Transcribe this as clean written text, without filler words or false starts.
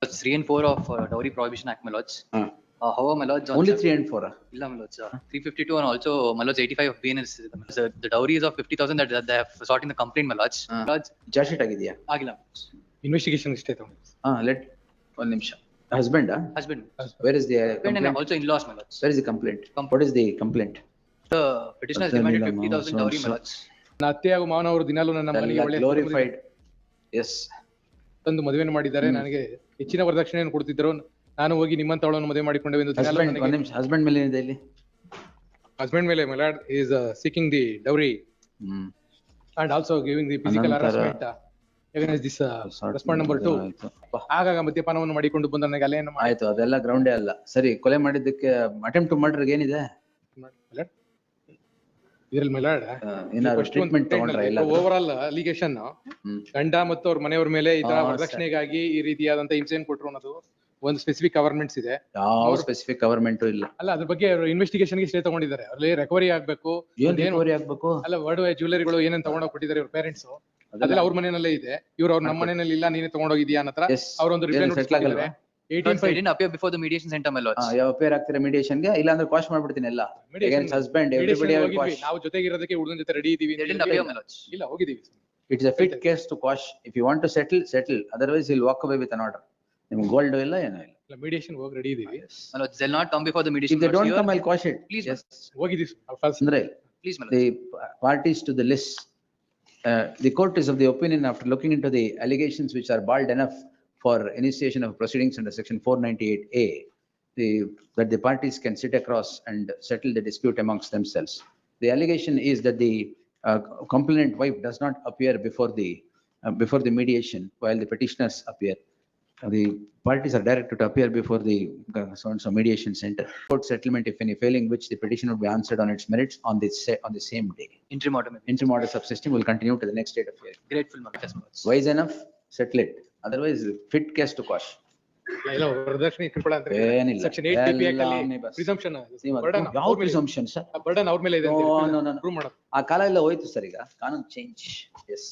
3 and 4 of Dowry Prohibition Act, my lords. However, my lords, Only 3 and 4. illa, my lords, 352 and also my lords 85 of BNS. The dowry is of 50,000 that they have sought in the complaint, my lords. My lords, Charge sheet ಆಗಿದೆಯಾ? ಆಗಿಲ್ಲ. Investigation ಇಷ್ಟೇ ತಗೊಂಡು. Let one ನಿಮಿಷ. Husband? Husband. Where is the Husband and complaint? also in-laws, my lords. Where is the complaint? What is the complaint? The petitioner has demanded 50,000 dowry, my lords. ನನ್ನ ಅತ್ತೆ ಹಾಗೂ ಮಾವನವರು ದಿನಾಲೂ ನನ್ನ ಮನೆಗೆ ಒಳ್ಳೆ Glorified. Yes. ತಂದು ಮದುವೆಯನ್ನು ಮಾಡಿದ್ದಾರೆ. ನನಗೆ ಹೆಚ್ಚಿನ ವರದಕ್ಷಿಣೆಯನ್ನು ಕೊಡ್ತಿದ್ದರು. ನಾನು ಹೋಗಿ ನಿಮ್ಮಂತವಳನ್ನು ಮದುವೆ ಮಾಡಿಕೊಂಡೆ ಎಂದು ದಿನಾಲೂ Husband, one ನಿಮಿಷ. Husband ಮೇಲೆ ಏನಿದೆ ಇಲ್ಲಿ? ಹಸ್ಬೆಂಡ್ ಮೇಲೆ my lord is seeking the dowry and also giving the physical harassment against this respondent number 2. ಆಗಾಗ ಮದ್ಯಪಾನವನ್ನು ಮಾಡಿಕೊಂಡು ಬಂದ ನನಗೆ ಅಲೆಯನ್ನು ಮಾಡಿ ಆಯ್ತು, ಅದೆಲ್ಲ ಗ್ರೌಂಡೇ ಅಲ್ಲ. ಸರಿ, ಕೊಲೆ ಮಾಡಿದ್ದಕ್ಕೆ ಅಟೆಂಪ್ಟ್ ಟು ಮರ್ಡರ್ ಏನಿದೆ? ಇದರಲ್ಲಿ my lord ಏನಾದ್ರು ಟ್ರೀಟ್ಮೆಂಟ್ ತಗೊಂಡ್ರಾ ಇಲ್ಲ? ಓವರ್ ಆಲ್ ಅಲಿಗೇಷನ್ ಗಂಡ ಮತ್ತು ಅವ್ರ ಮನೆಯವರ ಮೇಲೆ ಈ ತರ ವರದಕ್ಷಿಣೆಗಾಗಿ ಈ ರೀತಿಯಾದಂತ ಹಿಂಸೆಯನ್ನು ಕೊಟ್ಟರು ಅನ್ನೋದು ಒಂದು ಸ್ಪೆಸಿಫಿಕ್ ಗವರ್ಮೆಂಟ್ಸ್ ಇದೆ. ಯಾವ ಸ್ಪೆಸಿಫಿಕ್ ಗವರ್ಮೆಂಟ್ ಇಲ್ಲ. ಅಲ್ಲ, ಅದ್ರ ಬಗ್ಗೆ ಇನ್ವೆಸ್ಟಿಗೇಷನ್ ಗೆ ಸ್ಟೇ ತಗೊಂಡಿದ್ದಾರೆ. ಅಲ್ಲಿ ರಿಕವರಿ ಆಗ್ಬೇಕು. ರಿಕವರಿ ಆಗ್ಬೇಕು. ಅಲ್ಲ, ಒಡವೆ ಜ್ಯುವೆಲರಿಗಳು ಏನೇನ್ ತಗೊಂಡೋಗಿ ಕೊಟ್ಟಿದ್ದಾರೆ ಇವ್ರ ಪೇರೆಂಟ್ಸ್, ಅದೆಲ್ಲ ಅವ್ರ ಮನೆಯಲ್ಲೇ ಇದೆ. ಇವ್ರು ಅವ್ರ ನಮ್ಮ ಮನೆಯಲ್ಲಿ ಇಲ್ಲ, ನೀನೇ ತಗೊಂಡೋಗಿದ್ಯಾ ಅನ್ನತ್ರ ಅವ್ರೊಂದು ರಿಪ್ಲೈ ನೋಟಿಸ್ ಕೊಟ್ಟಿದ್ದಾರೆ. 18 didn't appear before the mediation center, my lords. ಯಾವ ಅಪೇರ್ ಆಗ್ತೀರಾ mediation ಗೆ? ಇಲ್ಲ ಅಂದ್ರೆ ಕ್ವಾಶ್ ಮಾಡ್ಬಿಡ್ತೀನಿ ಎಲ್ಲ. Against husband, everybody have quash. ನಾವು ಜೊತೆಗಿರೋದಕ್ಕೆ ಹುಡುಗನ ಜೊತೆ ರೆಡಿ ಇದೀವಿ. They didn't appear, my lords. ಇಲ್ಲ, ಹೋಗಿದೀವಿ. It's a fit case to quash. If you want to settle. Otherwise he'll walk away with an order. ನಿಮ್ಗೆ ಗೋಲ್ಡ್ ಇಲ್ಲ ಏನೋ ಇಲ್ಲ. ಇಲ್ಲ, ಮೀಡಿಯೇಷನ್ ಹೋಗಿ ರೆಡಿ ಇದೀವಿ. My lords, they'll not come before the mediation. If they don't come, I'll quash it. Please, Yes. ಹೋಗಿದೀವಿ. ಅಂದ್ರೆ please, my lords. the parties to the list, the court is of the opinion, after looking into the allegations which are bald enough for initiation of proceedings under section 498A, that the parties can sit across and settle the dispute amongst themselves. The allegation is that the complainant wife does not appear before the mediation while the petitioners appear. The parties are directed to appear before the so mediation center. Court settlement, if any, failing which the petition will be answered on its merits on the same day. Interim order, my lords. Interim order subsisting will continue to the next date of hearing. Grateful, my lords. Wise enough, settle it. Otherwise, fit case to quash. ಇಲ್ಲ, ವರದಕ್ಷಿಣೆ ಕಿರುಕುಳ ಅಂತ ಏನಿಲ್ಲ. Section 8 TP act ಅಲ್ಲಿ presumption ಯಾವ presumption sir? Burden ಅವ್ರ ಮೇಲೆ ಇದೆ ಅಂತ ಪ್ರೂವ್ ಮಾಡೋದು. ಆ ಕಾಲ ಎಲ್ಲ ಹೋಯ್ತು ಸರ್, ಈಗ ಕಾನೂನು ಚೇಂಜ್. ಎಸ್.